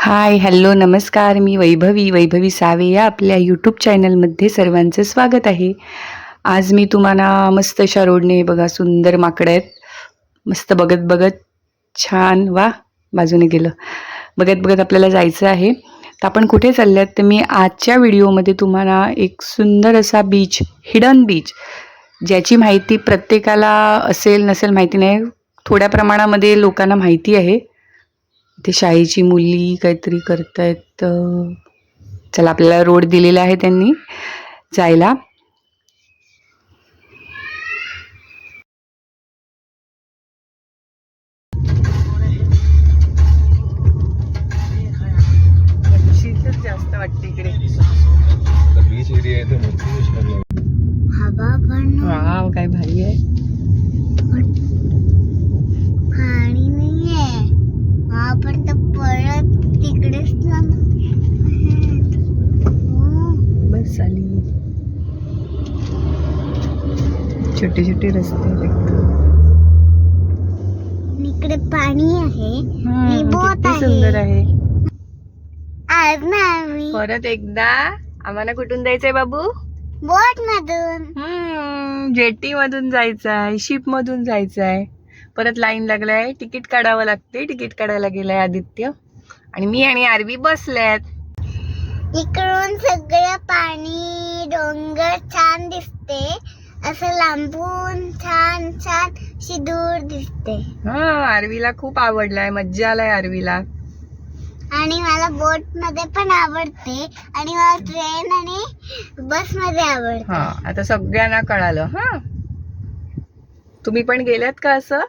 हाय, hello, नमस्कार. मी Vaibhavi save या आपल्या यूट्यूब चॅनलमध्ये सर्वांचं स्वागत आहे. आज मी तुम्हाला मस्त अशा रोडने बघा सुंदर माकडं आहेत. मस्त बघत बघत छान बाजूने गेलं. बघत बघत आपल्याला जायचं आहे. तर आपण कुठे चालल्यात तर मी आजच्या व्हिडिओमध्ये तुम्हाला एक सुंदर असा बीच, हिडन बीच, ज्याची माहिती प्रत्येकाला असेल नसेल माहिती नाही. थोड्या प्रमाणामध्ये लोकांना माहिती आहे. इथे शाळेची मुली काहीतरी करतायत. चला, आपल्याला रोड दिलेला आहे त्यांनी जायला. जास्त वाटते इकडे. बीच एरिया आहे तर हवा पण वाव, काय भारी आहे. पाणी नाहीये. आपण तर परत तिकडेच बस आली. छोटे छोटे रस्ते आहेत. इकडे पाणी आहे. किती सुंदर आहे. आज ना आम्ही परत एकदा आम्हाला कुठून जायचंय बाबू? बोट मधून जेटी मधून जायचंय, शिप मधून जायचंय. परत लाईन लागलाय, तिकीट काढावं लागते. तिकीट काढायला गेलाय आदित्य आणि मी आणि आरवी बसल्यात. इकडून सगळं पाणी, डोंगर छान दिसते. असं लांबून छान छान अशी दूर दिसते. आरवीला खूप आवडलाय, मज्जा आलाय आरवीला. आणि मला बोट मध्ये पण आवडते आणि मला ट्रेन आणि बस मध्ये आवडते. आता सगळ्यांना कळालं. तुम्ही पण गेल्यात का असं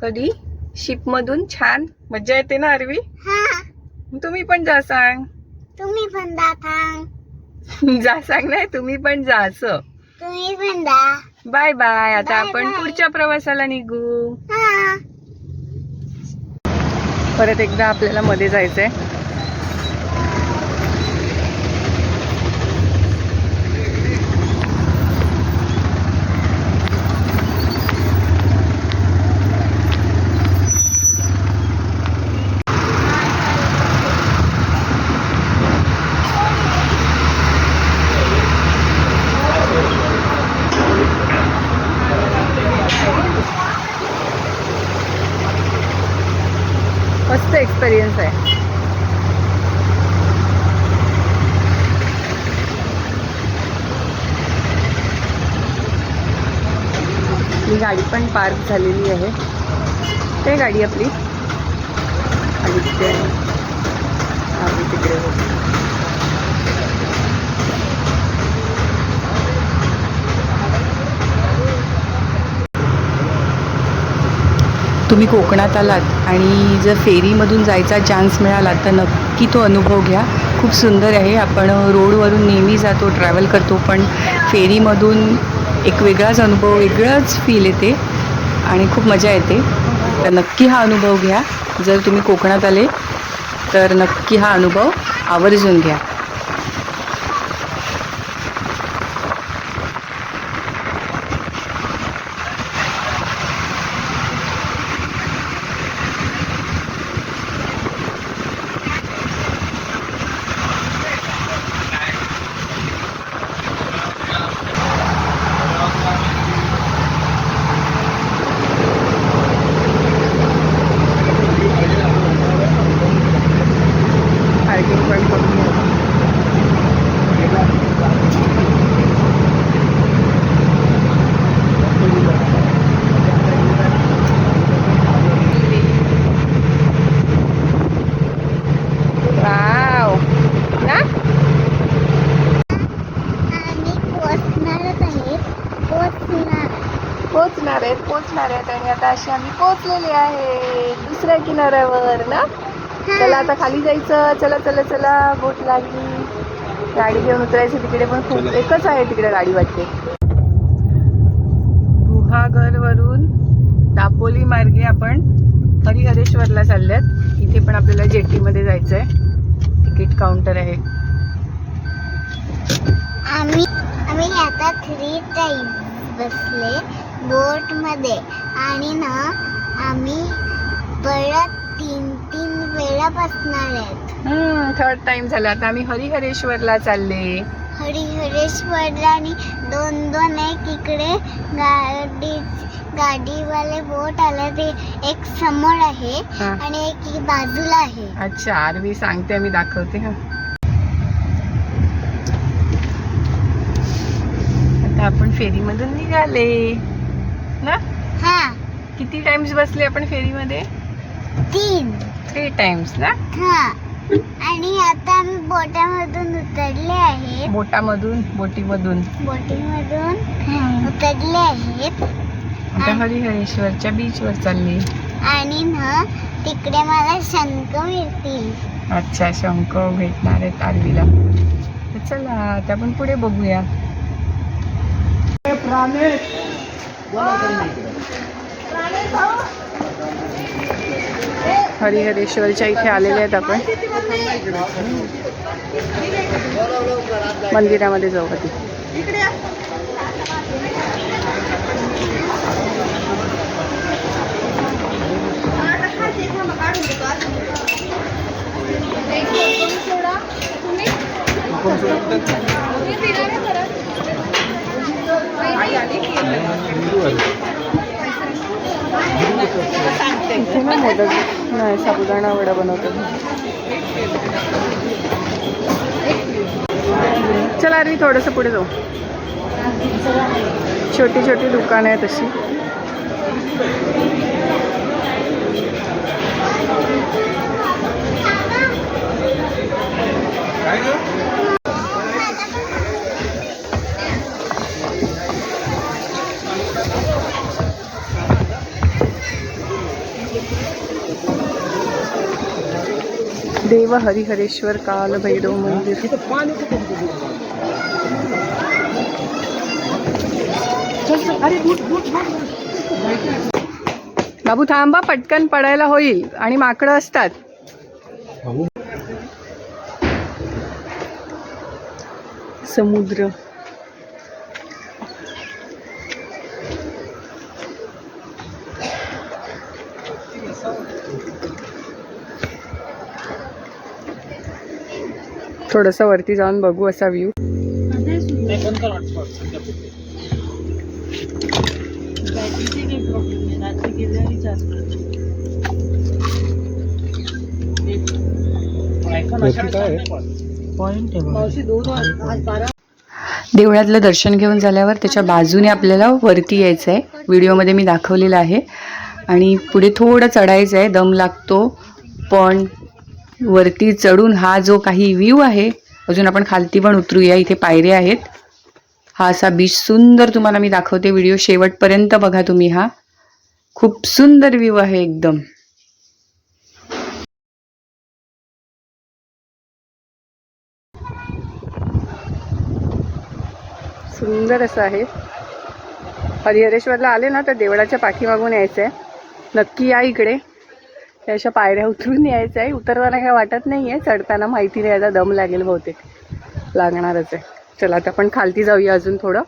कधी शिप मधून? छान मज्जा येते ना आरवी. तुम्ही पण जा सांग. तुम्ही पण जा जा सांग, नाही तुम्ही पण जा असं. तुम्ही पण जा. Bye bye. आता Bye आपण bye. पुढच्या प्रवासाला निघू. परत एकदा आपल्याला मध्ये जायचंय. मस्त एक्सपिरियन्स आहे. ही गाडी पण पार्क झालेली आहे. ते गाडी आपली आदित्य आम्ही तिकडे होतो. तुम्ही कोकणात आलात आणि जर फेरीमधून जायचा चान्स मिळाला तर नक्की तो अनुभव घ्या. खूप सुंदर आहे. आपण रोडवरून नेहमी जातो, ट्रॅव्हल करतो, पण फेरीमधून एक वेगळाच अनुभव, वेगळंच फील येते आणि खूप मजा येते. तर नक्की हा अनुभव घ्या. जर तुम्ही कोकणात आले तर नक्की हा अनुभव आवर्जून घ्या. पोचणार आहेत आणि आता अशी आम्ही पोचलेले आहे दुसऱ्या किनाऱ्यावर ना. चला आता खाली जायचं. चला चला चला. बोट लागली. गाडी घेऊन उतरायची. तिकडे पण खूप एकच आहे तिकडे गाडी वाटते. गुहागर वरून दापोली मार्गे आपण हरिहरेश्वरला चालल्यात. इथे पण आपल्याला जेटी मध्ये जायचंय. तिकीट काउंटर आहे. आम्ही आता 3 टाइम बसले बोट मध्ये आणि ना आम्ही परत 3 वेळा जायला बसणार आहेत. थर्ड टाइम झाला. आता आम्ही हरिहरेश्वरला चालले. हरिहरेश्वरला आणि दोन एक इकडे गाडीवाले बोट आले, ते एक समोर आहे हा. आणि एक बाजूला आहे. अच्छा, आरवी सांगते, मी दाखवते. हा, आता आपण फेरीमधून निघाले ना. हा, किती टाइम्स बसले आपण फेरीमध्ये? 3 टाइम्स ना. हा. आणि आता आम्ही बोटीमधून उतरले आहेत. आता हरिहरेश्वरच्या बीचवर चालली. आणि ना तिकडे मला शंख मिळतील. अच्छा, शंख भेटणार आहेत आरवीला. तर चला आता आपण पुढे बघूया. हरिहरेश्वरच्या इथे आलेले आहेत आपण. मंदिरामध्ये जाऊ आधी. इथे ना मोदक नाही, साबुदाणा वडा बनवतात. चला अरे थोडंसं पुढे जाऊ. छोटी छोटी दुकानं आहेत अशी. देव हरिहरेश्वर काल भैरव मंदिर. बाबू थांबा, पटकन पडायला होईल आणि माकडं असतात. समुद्र. थोडंसं वरती जाऊन बघू असा व्ह्यू. देवळातलं दर्शन घेऊन झाल्यावर त्याच्या बाजूने आपल्याला वरती यायचं आहे. व्हिडिओमध्ये मी दाखवलेलं आहे. आणि पुढे थोडं चढायचं आहे, दम लागतो. पण वरती चढून हा जो काही व्ह्यू आहे, अजून आपण खालती पण उतरूया. इथे पायऱ्या आहेत. हा असा बीच सुंदर तुम्हाला मी दाखवते. व्हिडिओ शेवटपर्यंत बघा तुम्ही. हा खूप सुंदर व्ह्यू आहे एकदम. सुंदर असं आहे. हरिहरेश्वरला आले ना तर देवळाच्या पाठीमागून यायचं आहे. नक्की या इकडे. अशा पायऱ्या उतरून यायचं आहे. उतरताना काय वाटत नाही आहे, चढताना माहिती नाही, आता दम लागेल, बहुतेक लागणारच आहे. चला आता आपण खालती जाऊया अजून थोडं.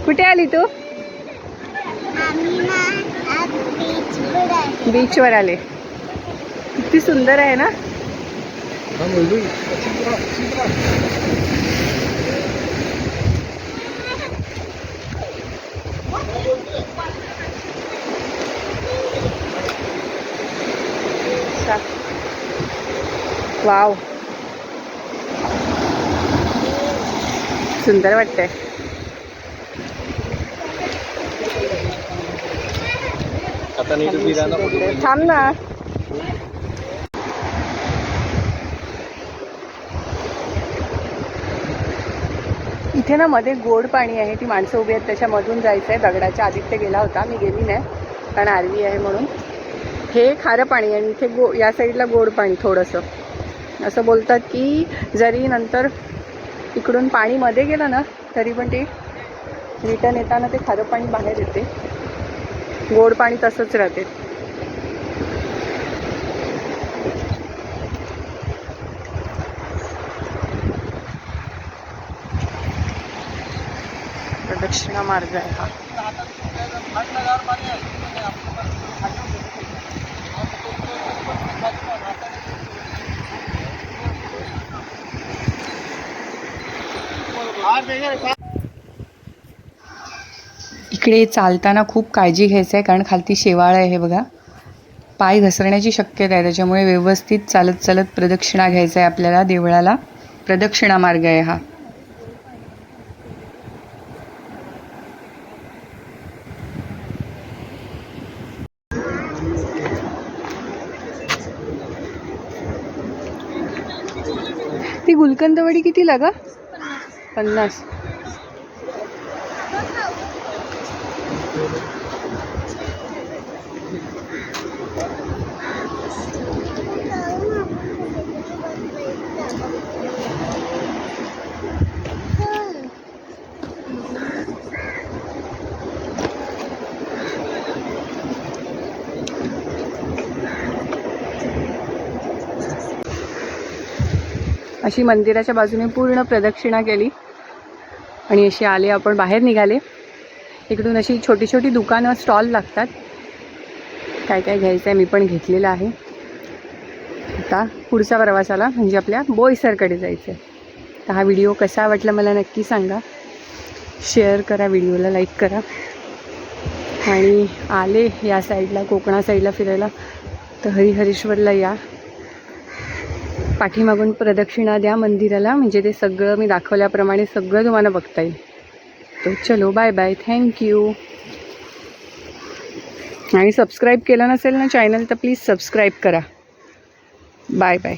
कुठे आली तू? बीचवर आले. किती सुंदर आहे ना. वाव, सुंदर वाटतंय. आता नीट उभी राहा ना. थांब ना. इथे ना मध्ये गोड पाणी आहे. ती माणसं उभी आहेत, त्याच्यामधून जायचं आहे. दगडाच्या आदित्य गेला होता, मी गेली नाही कारण आरवी आहे म्हणून. हे खारं पाणी आणि इथे या साईडला गोड पाणी थोडंसं. असं बोलतात की जरी नंतर इकडून पाणी मध्ये गेलं ना तरी पण ते रिटर्न येताना ते खारं पाणी बाहेर येते. गोड पाणी तसंच राहते. प्रदक्षिणा मार्ग आहे हा. इकडे चालताना खूप काळजी घ्यायचं आहे, कारण खालती शेवाळ आहे हे बघा. पाय घसरण्याची शक्यता आहे, त्याच्यामुळे व्यवस्थित चालत चालत प्रदक्षिणा घ्यायचा आहे आपल्याला. देवळाला प्रदक्षिणा मार्ग आहे हा. ती गुलकंदवडी कितीला ग? 50. अशी मंदिराच्या बाजूने पूर्ण प्रदक्षिणा केली आणि अशी आले आपण बाहेर निघाले. इकडून अशी छोटी छोटी दुकानं स्टॉल लागतात. काय काय घ्यायचं आहे मी पण घेतलेलं आहे. आता पुढच्या प्रवासाला म्हणजे आपल्या बोईसरकडे जायचं आहे. तर हा व्हिडिओ कसा वाटला मला नक्की सांगा. शेअर करा, व्हिडिओला लाईक करा. आणि आले या साईडला कोकणा साईडला फिरायला तर हरिहरेश्वरला या. पाठीमागून प्रदक्षिणा द्या मंदिराला, म्हणजे ते सगळं मी दाखवल्याप्रमाणे सगळं तुम्हाला बघता येईल. तो चलो बाय बाय, थँक्यू. आणि सबस्क्राईब केलं नसेल ना चॅनल तर प्लीज सबस्क्राईब करा. Bye bye.